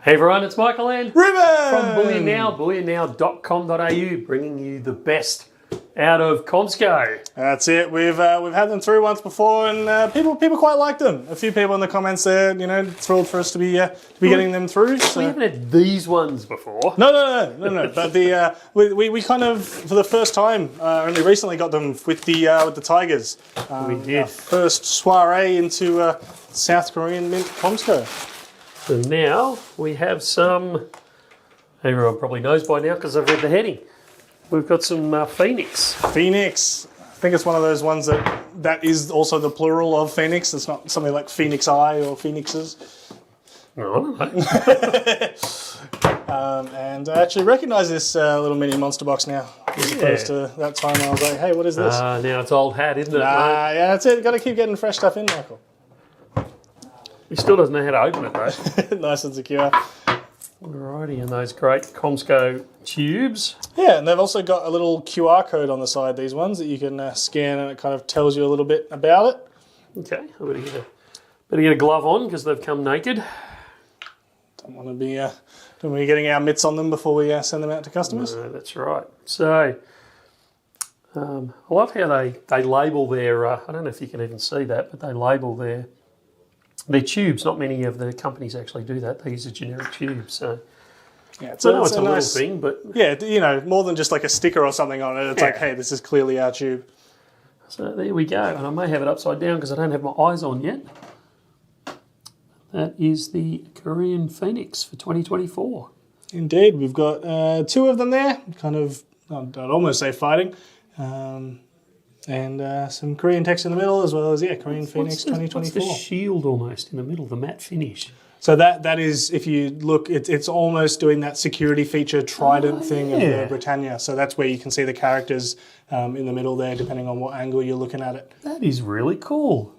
Hey everyone, it's Michael and Ruben from Bullion Now, bullionnow.com.au, bringing you the best out of Komsco. That's it. We've had them through once before, and people quite like them. A few people in the comments there, thrilled for us to be getting them through. So. We haven't had these ones before. No. But we kind of for the first time only recently got them with the Tigers. We did. Our first soiree into South Korean mint Komsco. So now we have some, everyone probably knows by now because I've read the heading. We've got some Phoenix. Phoenix. I think it's one of those ones that is also the plural of Phoenix. It's not something like Phoenix Eye or Phoenixes. No, I don't know. And I actually recognise this little mini monster box now, as opposed to that time when I was like, hey, what is this? Now it's old hat, isn't it? Yeah, that's it. Got to keep getting fresh stuff in, Michael. He still doesn't know how to open it though. Nice and secure. Alrighty, and those great Komsco tubes. Yeah, and they've also got a little QR code on the side, these ones, that you can scan, and it kind of tells you a little bit about it. Okay, I better get a glove on because they've come naked. Don't want to be getting our mitts on them before we send them out to customers. No, that's right. So, I love how they label their, I don't know if you can even see that, but they label their tubes. Not many of the companies actually do that. They use a generic tube. So, yeah, it's I a, know it's it's a a little nice thing, but... Yeah, more than just like a sticker or something on it. It's like, hey, this is clearly our tube. So there we go. And I may have it upside down because I don't have my eyes on yet. That is the Korean Phoenix for 2024. Indeed. We've got two of them there. Kind of, I'd almost say fighting. And some Korean text in the middle, as well as, Korean Phoenix 2024. What's the shield almost in the middle, the matte finish? So that is, if you look, it's almost doing that security feature trident thing of the Britannia. So that's where you can see the characters in the middle there, depending on what angle you're looking at it. That is really cool.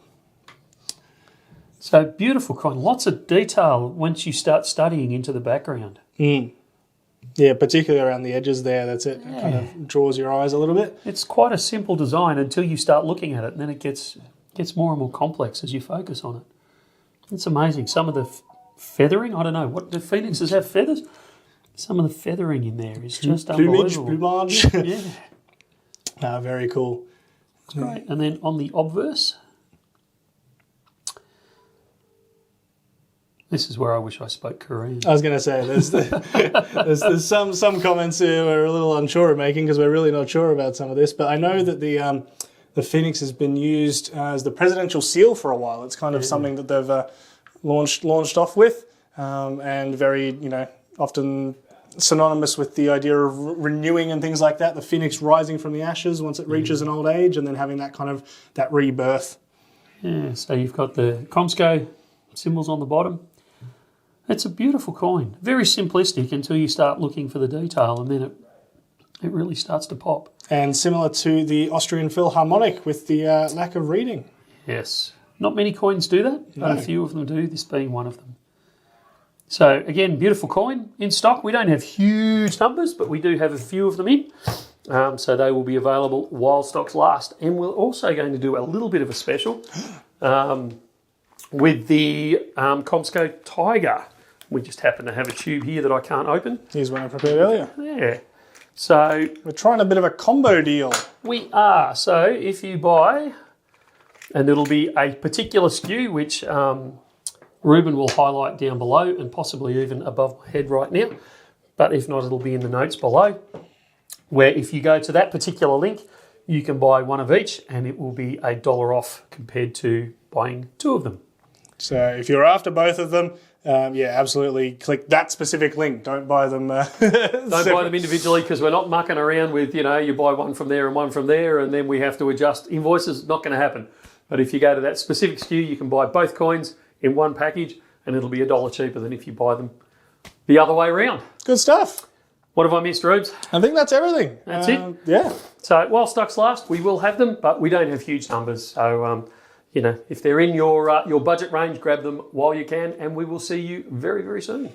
So beautiful coin. Lots of detail once you start studying into the background. Yeah, particularly around the edges there. That's it. It kind of draws your eyes a little bit. It's quite a simple design until you start looking at it, and then it gets more and more complex as you focus on it. It's amazing. Some of the feathering, I don't know, what do Phoenixes have feathers? Some of the feathering in there is just unbelievable. Plumage. Yeah. Very cool. It's great. And then on the obverse, this is where I wish I spoke Korean. I was going to say, there's some comments who are a little unsure of making because we're really not sure about some of this. But I know that the Phoenix has been used as the presidential seal for a while. It's kind of something that they've launched off with, and very often synonymous with the idea of renewing and things like that. The Phoenix rising from the ashes once it reaches an old age, and then having that rebirth. Yeah. So you've got the Komsco symbols on the bottom. It's a beautiful coin. Very simplistic until you start looking for the detail, and then it really starts to pop. And similar to the Austrian Philharmonic with the lack of reading. Yes. Not many coins do that, but a few of them do, this being one of them. So, again, beautiful coin in stock. We don't have huge numbers, but we do have a few of them in. So they will be available while stocks last. And we're also going to do a little bit of a special with the Komsco Tiger. We just happen to have a tube here that I can't open. Here's one I prepared earlier. Yeah. So we're trying a bit of a combo deal. We are. So if you buy, and it'll be a particular SKU, which Ruben will highlight down below and possibly even above my head right now. But if not, it'll be in the notes below, where if you go to that particular link, you can buy one of each and it will be $1 off compared to buying two of them. So if you're after both of them, absolutely click that specific link. Don't buy them. Don't buy them individually because we're not mucking around with, you buy one from there and one from there and then we have to adjust invoices. Not going to happen. But if you go to that specific SKU, you can buy both coins in one package and it'll be $1 cheaper than if you buy them the other way around. Good stuff. What have I missed, Rubes? I think that's everything. That's it? Yeah. So while stocks last, we will have them, but we don't have huge numbers. So, if they're in your budget range, grab them while you can, and we will see you very, very soon.